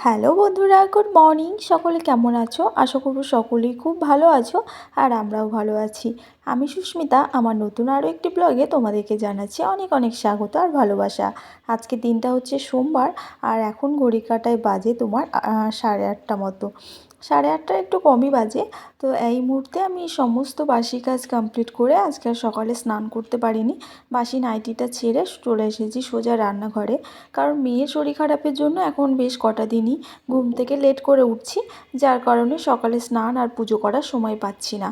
Hello বন্ধুরা, good morning. সকলে কেমন আছো? আশা করব সকলেই খুব ভালো আছো আর আমরাও ভালো আছি। আমি সুস্মিতা, আমার নতুন আরও একটি ব্লগে তোমাদেরকে জানাচ্ছি অনেক অনেক স্বাগত আর ভালোবাসা। আজকে দিনটা হচ্ছে সোমবার আর এখন ঘড়ি কাঁটায় বাজে তোমার 8:30 মতো। 8:30 একটু কমই বাজে। তো এই মুহূর্তে আমি সমস্ত বাসি কাজ কমপ্লিট করে আজকে আর সকালে স্নান করতে পারিনি। বাসি নাইটিটা ছেড়ে চলে এসেছি সোজা রান্নাঘরে, কারণ মেয়ের শরীর খারাপের জন্য এখন বেশ কটা দিনই ঘুম থেকে লেট করে উঠছি, যার কারণে সকালে স্নান আর পুজো করার সময় পাচ্ছি না।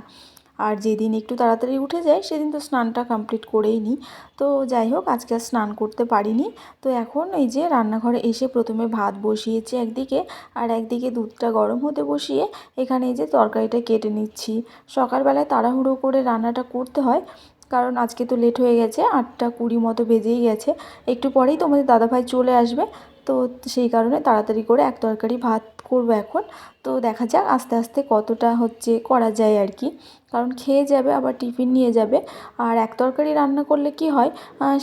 আর যেদিন একটু তাড়াতাড়ি উঠে যায় সেদিন তো স্নানটা কমপ্লিট করেই নিই। তো যাই হোক, আজকে আর স্নান করতে পারিনি। তো এখন এই যে রান্নাঘরে এসে প্রথমে ভাত বসিয়েছি একদিকে, আর একদিকে দুধটা গরম হতে বসিয়ে এখানে এই যে তরকারিটা কেটে নিচ্ছি। সকালবেলায় তাড়াহুড়ো করে রান্নাটা করতে হয়, কারণ আজকে তো লেট হয়ে গেছে, 8:20 মতো বেজেই গেছে। একটু পরেই তোমাদের দাদাভাই চলে আসবে, তো সেই কারণে তাড়াতাড়ি করে এক তরকারি ভাত করবো এখন। তো দেখা যাক আস্তে আস্তে কতটা হচ্ছে করা যায় আর কি, কারণ খেয়ে যাবে আবার টিফিন নিয়ে যাবে। আর এক তরকারি রান্না করলে কি হয়,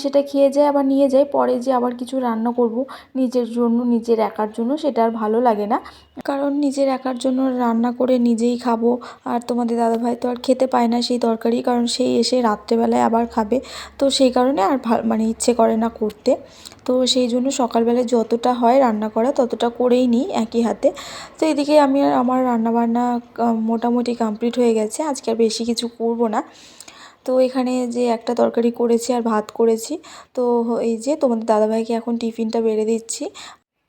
সেটা খেয়ে যায় আবার নিয়ে যায়, পরে যে আবার কিছু রান্না করব নিজের জন্য, নিজের একার জন্য, সেটা আর ভালো লাগে না। কারণ নিজের একার জন্য রান্না করে নিজেই খাবো, আর তোমাদের দাদাভাই তো আর খেতে পায় না সেই তরকারি, কারণ সেই এসে রাত্রেবেলায় আবার খাবে। তো সেই কারণে আর মানে ইচ্ছে করে না করতে। তো সেই জন্য সকালবেলায় যতটা হয় রান্না করা ততটা করেই নিই একই হাতে। তো এদিকে আমি আর আমার রান্নাবান্না মোটামুটি কমপ্লিট হয়ে গেছে, আজকে আর বেশি কিছু করব না। তো এখানে যে একটা তরকারি করেছি আর ভাত করেছি। তো এই যে তোমাদের দাদাভাইকে এখন টিফিনটা বেড়ে দিচ্ছি।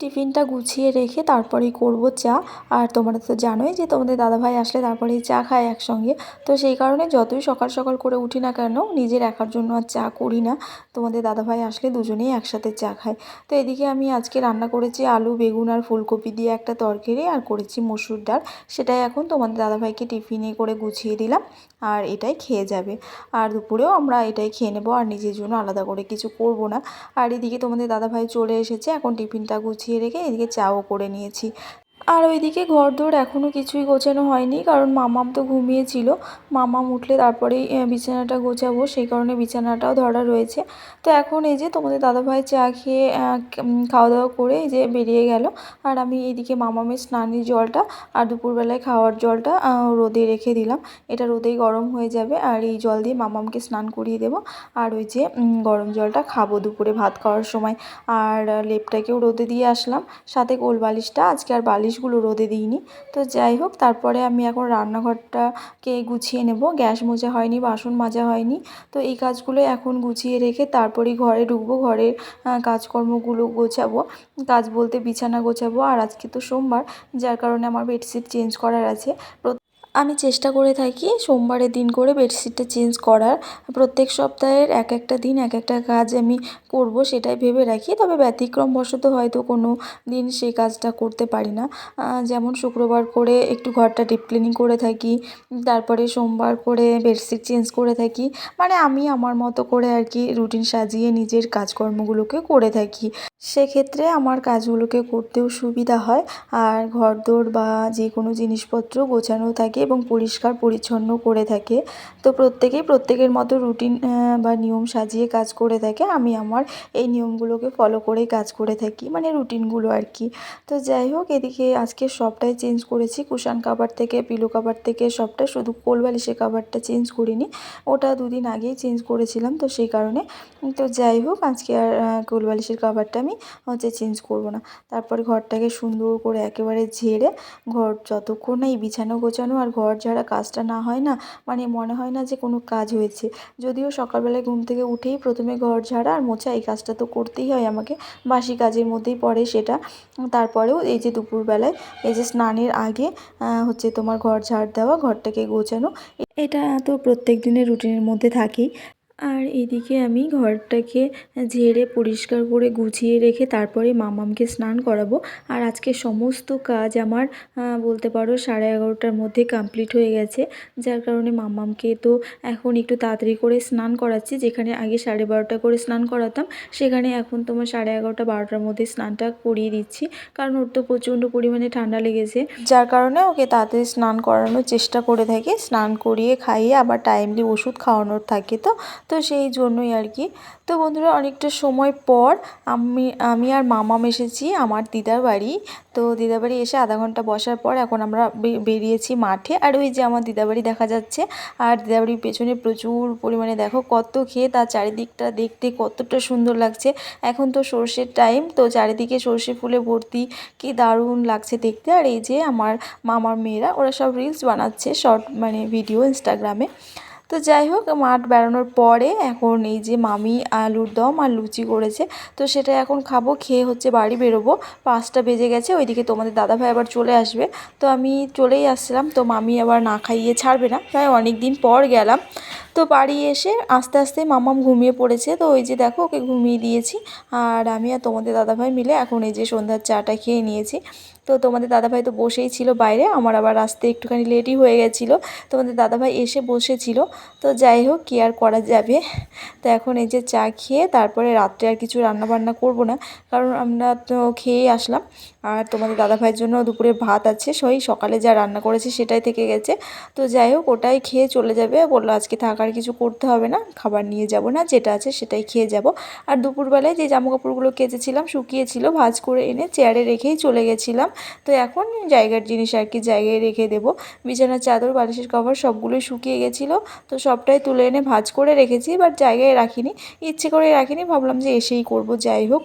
টিফিনটা গুছিয়ে রেখে তারপরেই করব চা। আর তোমরা তো জানোই যে তোমাদের দাদাভাই আসলে তারপরেই চা খায় একসঙ্গে। তো সেই কারণে যতই সকাল সকাল করে উঠি না কেন, নিজের একার জন্য আর চা করি না। তোমাদের দাদাভাই আসলে দুজনেই একসাথে চা খায়। তো এদিকে আমি আজকে রান্না করেছি আলু, বেগুন আর ফুলকপি দিয়ে একটা তরকারি, আর করেছি মসুর ডাল। সেটাই এখন তোমাদের দাদাভাইকে টিফিনে করে গুছিয়ে দিলাম, আর এটাই খেয়ে যাবে। আর দুপুরেও আমরা এটাই খেয়ে নেবো, আর নিজের জন্য আলাদা করে কিছু করব না। আর এদিকে তোমাদের দাদাভাই চলে এসেছে, এখন টিফিনটা গুছিয়ে রেখে এদিকে চাও করে নিয়েছি। আর ওইদিকে ঘরদোর এখনও কিছুই গোছানো হয়নি, কারণ মামাম তো ঘুমিয়েছিল। মামাম উঠলে তারপরেই বিছানাটা গোছাবো, সেই কারণে বিছানাটাও ধরা রয়েছে। তো এখন এই যে তোমাদের দাদাভাই চা খেয়ে খাওয়া দাওয়া করে এই যে বেরিয়ে গেল। আর আমি এইদিকে মামামের স্নানের জলটা আর দুপুরবেলায় খাওয়ার জলটা রোদে রেখে দিলাম। এটা রোদেই গরম হয়ে যাবে, আর এই জল দিয়ে মামামকে স্নান করিয়ে দেবো। আর ওই যে গরম জলটা খাবো দুপুরে ভাত খাওয়ার সময়। আর লেপটাকেও রোদে দিয়ে আসলাম, সাথে কোল বালিশটা, আজকে আর বালিশগুলো রোদে দিইনি। তো যাই হোক, তারপরে আমি এখন রান্নাঘরটাকে গুছিয়ে নেব। গ্যাস মোছা হয়নি, বাসন মাজা হয়নি। তো এই কাজগুলো এখন গুছিয়ে রেখে তারপরেই ঘরে ঢুকবো, ঘরের কাজকর্মগুলো গোছাবো। কাজ বলতে বিছানা গোছাবো। আর আজকে তো সোমবার, যার কারণে আমার বেডশিট চেঞ্জ করার আছে। আমি চেষ্টা করে থাকি সোমবারের দিন করে বেডশিটটা চেঞ্জ করার। প্রত্যেক সপ্তাহের এক একটা দিন এক একটা কাজ আমি করব, সেটাই ভেবে রাখি। তবে ব্যতিক্রমবশত হয়তো কোনো দিন সেই কাজটা করতে পারি না। যেমন শুক্রবার করে একটু ঘরটা ডিপ ক্লিনিং করে থাকি, তারপরে সোমবার করে বেডশিট চেঞ্জ করে থাকি। মানে আমি আমার মতো করে আর কি রুটিন সাজিয়ে নিজের কাজকর্মগুলোকে করে থাকি। সেক্ষেত্রে আমার কাজগুলোকে করতেও সুবিধা হয়, আর ঘরদোর বা যে কোনো জিনিসপত্র গোছানো থাকে এবং পরিষ্কার পরিচ্ছন্ন করে থাকে। তো প্রত্যেকেই প্রত্যেকের মতো রুটিন বা নিয়ম সাজিয়ে কাজ করে থাকে। আমি আমার এই নিয়মগুলোকে ফলো করেই কাজ করে থাকি, মানে রুটিনগুলো আর কি। তো যাই হোক, এদিকে আজকে সবটাই চেঞ্জ করেছি, কুশান কাভার থেকে, পিলো কাভার থেকে সবটা, শুধু কোল বালিশের কাভারটা চেঞ্জ করিনি, ওটা দুদিন আগেই চেঞ্জ করেছিলাম, তো সেই কারণে। তো যাই হোক, আজকে আর কোল বালিশের কাভারটা আমি হচ্ছে চেঞ্জ করব না। তারপরে ঘরটাকে সুন্দর করে একেবারে ঝেড়ে, ঘর যতক্ষণ না এই বিছানা গোছানো আর ঘর ঝাড়া কাজটা না হয় না, মানে মনে হয় না যে কোনো কাজ হয়েছে। যদিও সকালবেলায় ঘুম থেকে উঠেই প্রথমে ঘর ঝাড়া আর মোছা, এই কাজটা তো করতেই হয় আমাকে, বাসি কাজের মধ্যেই পড়ে সেটা। তারপরেও এই যে দুপুরবেলায় এই যে স্নানের আগে হচ্ছে তোমার ঘর ঝাড় দেওয়া, ঘরটাকে গোছানো, এটা তো প্রত্যেক দিনের রুটিনের মধ্যে থাকেই। আর এদিকে আমি ঘরটাকে ঝেড়ে পরিষ্কার করে গুছিয়ে রেখে তারপরে মামামকে স্নান করাবো। আর আজকে সমস্ত কাজ আমার বলতে পারো 11:30টার মধ্যে কমপ্লিট হয়ে গেছে, যার কারণে মামামকে তো এখন একটু তাড়াতাড়ি করে স্নান করাচ্ছি। যেখানে আগে 12:30 করে স্নান করাতাম, সেখানে এখন তোমার 11:30 12টার মধ্যে স্নানটা করিয়ে দিচ্ছি, কারণ ওর তো প্রচণ্ড পরিমাণে ঠান্ডা লেগেছে, যার কারণে ওকে তাড়াতাড়ি স্নান করানোর চেষ্টা করে থাকি। স্নান করিয়ে খাইয়ে আবার টাইমলি ওষুধ খাওয়ানোর থাকে। তো তো সেই জন্যই আর কি। তো বন্ধুরা অনেকটা সময় পর আমি আর মামাম এসেছি আমার দিদার বাড়ি। তো দিদার বাড়ি এসে আধা ঘন্টা বসার পর এখন আমরা বেরিয়েছি মাঠে। আর ওই যে আমার দিদার বাড়ি দেখা যাচ্ছে, আর দিদার বাড়ির পেছনে প্রচুর পরিমাণে দেখো কত ক্ষেত, আর চারিদিকটা দেখতে কতটা সুন্দর লাগছে। এখন তো সর্ষের টাইম, তো চারিদিকে সর্ষে ফুলে ভর্তি, কি দারুণ লাগছে দেখতে। আর এই যে আমার মামার মেয়েরা ওরা সব রিলস বানাচ্ছে, শর্ট মানে ভিডিও ইনস্টাগ্রামে। তো যাই হোক, মাঠ বেড়ানোর পরে এখন এই যে মামি আলুর দম আর লুচি করেছে, তো সেটা এখন খাবো। খেয়ে হচ্ছে বাড়ি বেরোবো, 5টা বেজে গেছে। ওইদিকে তোমাদের দাদাভাই আবার চলে আসবে, তো আমি চলেই আসছিলাম। তো মামি আবার না খাইয়ে ছাড়বে না, প্রায় অনেক দিন পর গেলাম। তো বাড়ি এসে আস্তে আস্তে মামাম ঘুমিয়ে পড়েছে, তো ওই যে দেখো ওকে ঘুমিয়ে দিয়েছি। আর আমি আর তোমাদের দাদাভাই মিলে এখন এই যে সন্ধ্যার চাটা খেয়ে নিয়েছি। তো তোমাদের দাদাভাই তো বসেই ছিল বাইরে, আমার আবার আসতে একটুখানি লেটই হয়ে গেছিলো। তোমাদের দাদাভাই এসে বসেছিল। তো যাই হোক, কি আর করা যাবে। তো এখন এই যে চা খেয়ে তারপরে রাত্রে আর কিছু রান্না বান্না করব না, কারণ আমরা তো খেয়েই আসলাম। আর তোমাদের দাদাভাইয়ের জন্য দুপুরে ভাত আছে, সকালে যা রান্না করেছে সেটাই থেকে গেছে। তো যাই হোক, ওটাই খেয়ে চলে যাবে বললো। আজকে থাকার কিছু করতে হবে না, খাবার নিয়ে যাব না, যেটা আছে সেটাই খেয়ে যাব। আর দুপুরবেলায় যে জামাকাপড়গুলো কেচেছিলাম শুকিয়েছিল, ভাঁজ করে এনে চেয়ারে রেখেই চলে গেছিলাম। তো এখন জায়গার জিনিস আর কি জায়গায় রেখে দেবো। বিছানার চাদর, বালিশের কভার সবগুলোই শুকিয়ে গেছিলো, তো সবটাই তুলে এনে ভাঁজ করে রেখেছি, বাট জায়গায় রাখিনি, ইচ্ছে করে রাখিনি, ভাবলাম যে এসেই করব। যাই হোক,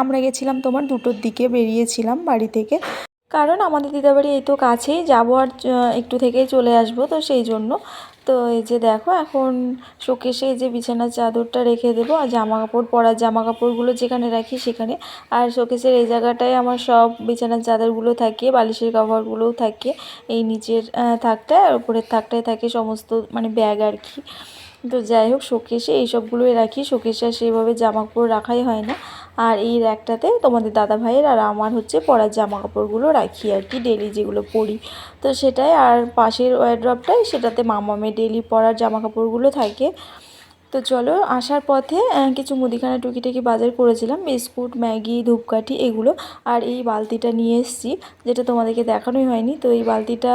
আমরা গেছিলাম তোমার 2টোর দিকে বেরিয়েছিলাম বাড়ি থেকে, কারণ আমাদের দিদাবাড়ি এই তো কাছেই যাবো, আর একটু থেকেই চলে আসবো, তো সেই জন্য। তো এই যে দেখো এখন শোকেসে এই যে বিছানার চাদরটা রেখে দেবো, আর জামা কাপড়, পরার জামা কাপড়গুলো যেখানে রাখি সেখানে। আর শোকেসের এই জায়গাটায় আমার সব বিছানার চাদরগুলো থাকে, বালিশের কভারগুলোও থাকে এই নিচের থাকটায়, আর উপরের থাকটায় থাকে সমস্ত মানে ব্যাগ আর কি। তো যাই হোক, শোকেসে এইসবগুলোই রাখি, শোকেসে সেইভাবে জামা কাপড় রাখাই হয় না। আর এই র্যাকটাতে তোমাদের দাদা ভাইয়ের আর আমার হচ্ছে পরার জামা কাপড়গুলো রাখি আর কি, ডেলি যেগুলো পরি, তো সেটাই। আর পাশের ওয়ারড্রপটাই, সেটাতে মামামের ডেলি পরার জামা কাপড়গুলো থাকে। তো চলো, আসার পথে কিছু মুদিখানা টুকিটাকি বাজার করেছিলাম, বিস্কুট, ম্যাগি, ধূপকাঠি এগুলো। আর এই বালতিটা নিয়ে এসেছি, যেটা তোমাদেরকে দেখানোই হয়নি। তো এই বালতিটা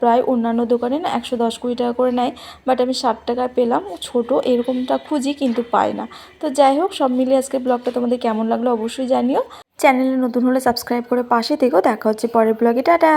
প্রায় অন্যান্য দোকানে না 110-20 টাকা করে নেয়, বাট আমি 60 টাকায় পেলাম। ছোট এরকমটা খুঁজি কিন্তু পাই না। তো যাই হোক, সব মিলিয়ে আজকে ব্লগটা তোমাদের কেমন লাগলো অবশ্যই জানিও। চ্যানেলে নতুন হলে সাবস্ক্রাইব করে পাশে থেকো। দেখা হচ্ছে পরের ব্লগে, টাটা।